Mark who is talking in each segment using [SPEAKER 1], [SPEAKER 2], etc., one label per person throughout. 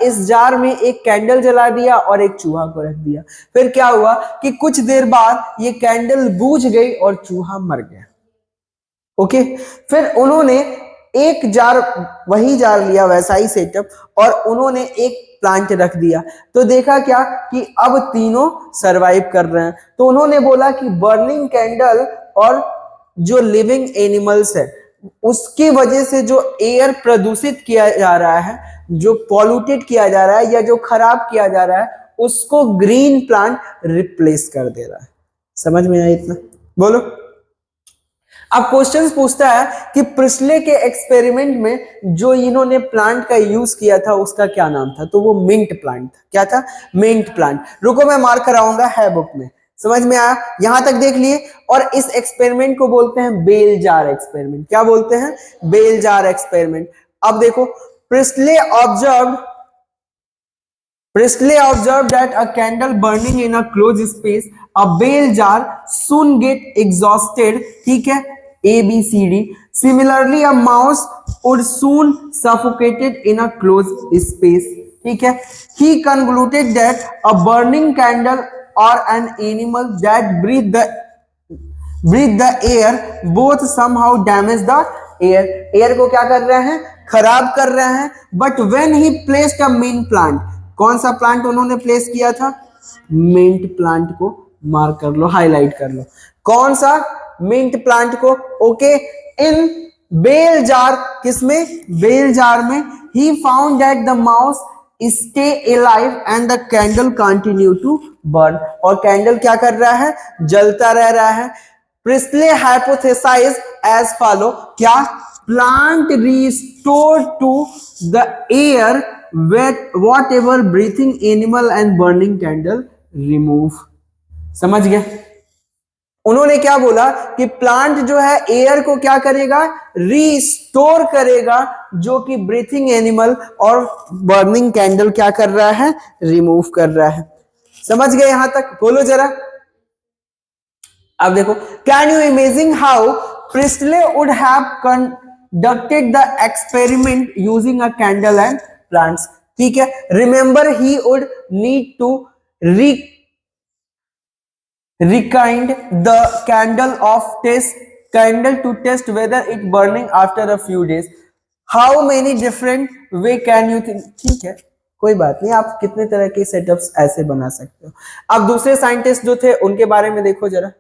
[SPEAKER 1] इस जार में एक कैंडल जला दिया और एक चूहा को रख दिया। फिर क्या हुआ कि कुछ देर बाद ये कैंडल बुझ गई और चूहा मर गया। ओके, फिर उन्होंने एक जार, वही जार लिया, वैसा ही सेटअप, और उन्होंने एक प्लांट रख दिया। तो देखा क्या कि अब तीनों सरवाइव कर रहे हैं। तो उन्होंने बोला कि बर्निंग कैंडल और जो लिविंग एनिमल्स है उसकी वजह से जो एयर प्रदूषित किया जा रहा है, जो पॉल्यूटेड किया जा रहा है या जो खराब किया जा रहा है, उसको ग्रीन प्लांट रिप्लेस कर दे रहा है। समझ में आया इतना? बोलो। अब क्वेश्चंस पूछता है कि प्रिस्ले के एक्सपेरिमेंट में जो इन्होंने प्लांट का यूज किया था उसका क्या नाम था? तो वो मिंट प्लांट था। क्या था? Mint plant. रुको मैं मार्क कराऊंगा, है बुक में। समझ में आया? यहां तक देख लिए। और इस एक्सपेरिमेंट को बोलते हैं बेल जार एक्सपेरिमेंट। क्या बोलते हैं? Bell jar experiment. अब देखो, Priestley observed that a candle burning in a closed space, a bell jar soon get exhausted. ठीक है, ABCD. Similarly, a mouse would soon suffocated in a closed space. ठीक है, he concluded that a burning candle or an animal that breathe the air both somehow damage the air. Air को क्या कर रहे हैं? खराब कर रहे हैं. But when he placed a mint plant, कौन सा प्लांट उन्होंने प्लेस किया था? मिंट प्लांट को मार्क कर लो, हाईलाइट कर लो। कौन सा? मिंट प्लांट को। ओके, इन बेल जार, किसमें? बेल जार में। He found that the mouse stay alive and the candle continue to burn. और कैंडल क्या कर रहा है? जलता रह रहा है। Priestley hypothesise as follow. क्या? Plant restore to the air whatever breathing animal and burning candle remove। समझ गए? उन्होंने क्या बोला कि प्लांट जो है एयर को क्या करेगा? रिस्टोर करेगा, जो कि ब्रीथिंग एनिमल और बर्निंग कैंडल क्या कर रहा है? रिमूव कर रहा है। समझ गए यहां तक? बोलो जरा। अब देखो, can you imagine how Presley would have conducted the experiment using a candle and plants। ठीक है, remember he would need to rekind the candle to test whether it burning after a few days। how many different way can you think? ठीक है, कोई बात नहीं, आप कितने तरह के सेटअप्स ऐसे बना सकते हो। अब दूसरे साइंटिस्ट जो थे उनके बारे में देखो जरा।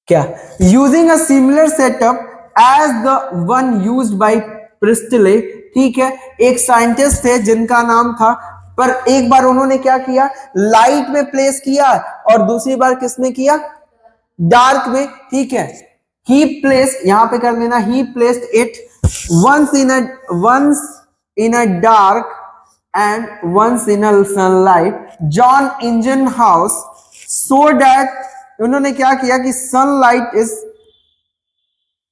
[SPEAKER 1] क्या? Using a similar setup as the one used by Priestley. ठीक है, एक साइंटिस्ट थे जिनका नाम था, पर एक बार उन्होंने क्या किया? लाइट में प्लेस किया और दूसरी बार किसमें किया? डार्क में। ठीक है, ही प्लेस, यहां पे कर देना, ही placed it once in a dark and once in a sunlight John Ingenhouse so that उन्होंने क्या किया कि sunlight is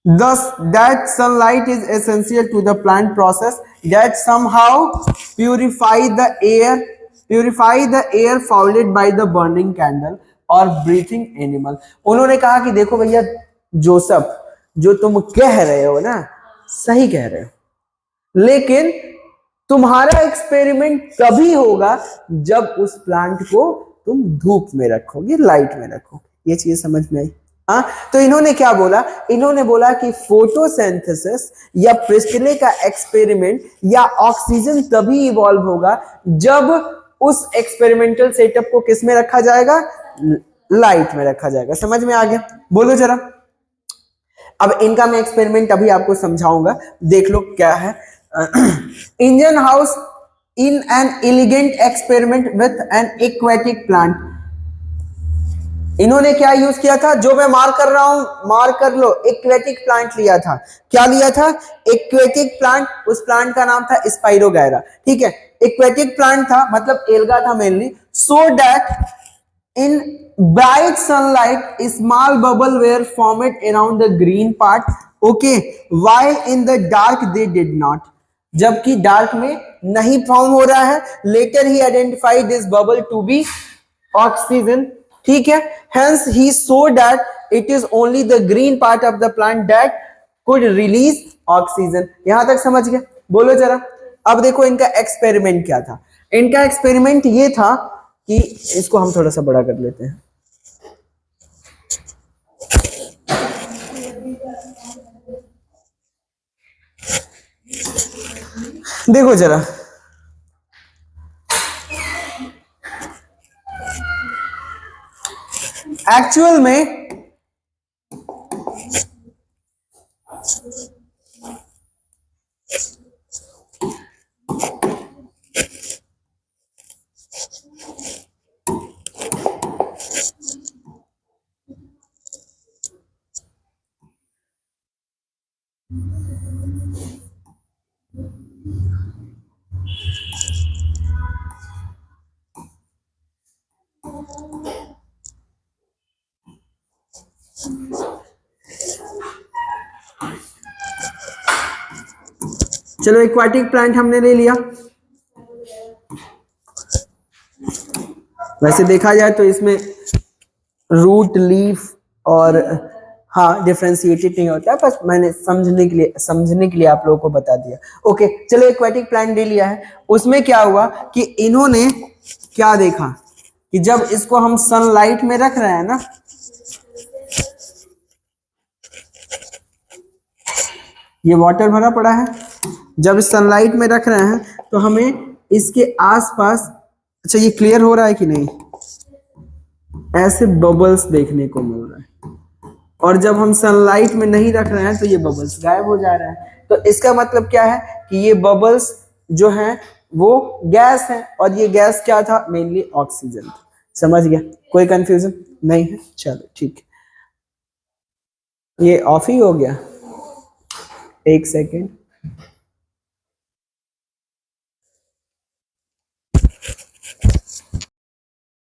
[SPEAKER 1] is essential to the plant process that somehow purify the air fouled by the burning candle और breathing animal। उन्होंने कहा कि देखो भैया जोसेफ, जो तुम कह रहे हो ना, सही कह रहे हो, लेकिन तुम्हारा एक्सपेरिमेंट तभी होगा जब उस प्लांट को तुम धूप में रखोगे, लाइट में रखोगे। ये चीज समझ में आई? हाँ, तो इन्होंने क्या बोला? इन्होंने बोला कि फोटोसिंथेसिस या प्रिस्टले का एक्सपेरिमेंट या ऑक्सीजन तभी इवॉल्व होगा जब उस एक्सपेरिमेंटल सेटअप को किस में रखा जाएगा? लाइट में रखा जाएगा। समझ में आ गया? बोलो जरा। अब इनका मैं एक्सपेरिमेंट अभी आपको समझाऊंगा, देख लो क्या है। Ingenhouse in an elegant experiment with an aquatic plant। इन्होंने क्या यूज किया था? जो मैं मार्क कर रहा हूं, मार्क कर लो, एक्वेटिक प्लांट लिया था। क्या लिया था? Aquatic plant. उस प्लांट का नाम था स्पाइरोगैरा। ठीक है, एक्वेटिक प्लांट था, मतलब एल्गा था mainly. So that in bright sunlight small bubble were formed around the green part, okay, while in the dark they did not। जबकि डार्क में नहीं फॉर्म हो रहा है। Later he identified this bubble to be oxygen. ठीक है, hence he saw that it is only the green part of the plant that could release oxygen। यहां तक समझ गए? बोलो जरा। अब देखो इनका एक्सपेरिमेंट क्या था। इनका एक्सपेरिमेंट ये था कि इसको हम थोड़ा सा बड़ा कर लेते हैं। देखो जरा, एक्चुअल में चलो एक्वाटिक प्लांट हमने ले लिया। वैसे देखा जाए तो इसमें रूट, लीफ और हाँ डिफ्रेंशिएटेड नहीं होता है, बस मैंने समझने के लिए आप लोगों को बता दिया। ओके चलो एक्वाटिक प्लांट ले लिया है। उसमें क्या हुआ कि इन्होंने क्या देखा कि जब इसको हम सनलाइट में रख रहे हैं ना, ये वाटर भरा पड़ा है, जब सनलाइट में रख रहे हैं तो हमें इसके आसपास, अच्छा ये क्लियर हो रहा है कि नहीं, ऐसे बबल्स देखने को मिल रहा है। और जब हम सनलाइट में नहीं रख रहे हैं तो ये बबल्स गायब हो जा रहे हैं। तो इसका मतलब क्या है कि ये बबल्स जो हैं वो गैस है, और ये गैस क्या था, मेनली ऑक्सीजन था। समझ गया, कोई कंफ्यूजन नहीं है। चलो ठीक है, ये ऑफ ही हो गया, एक सेकेंड।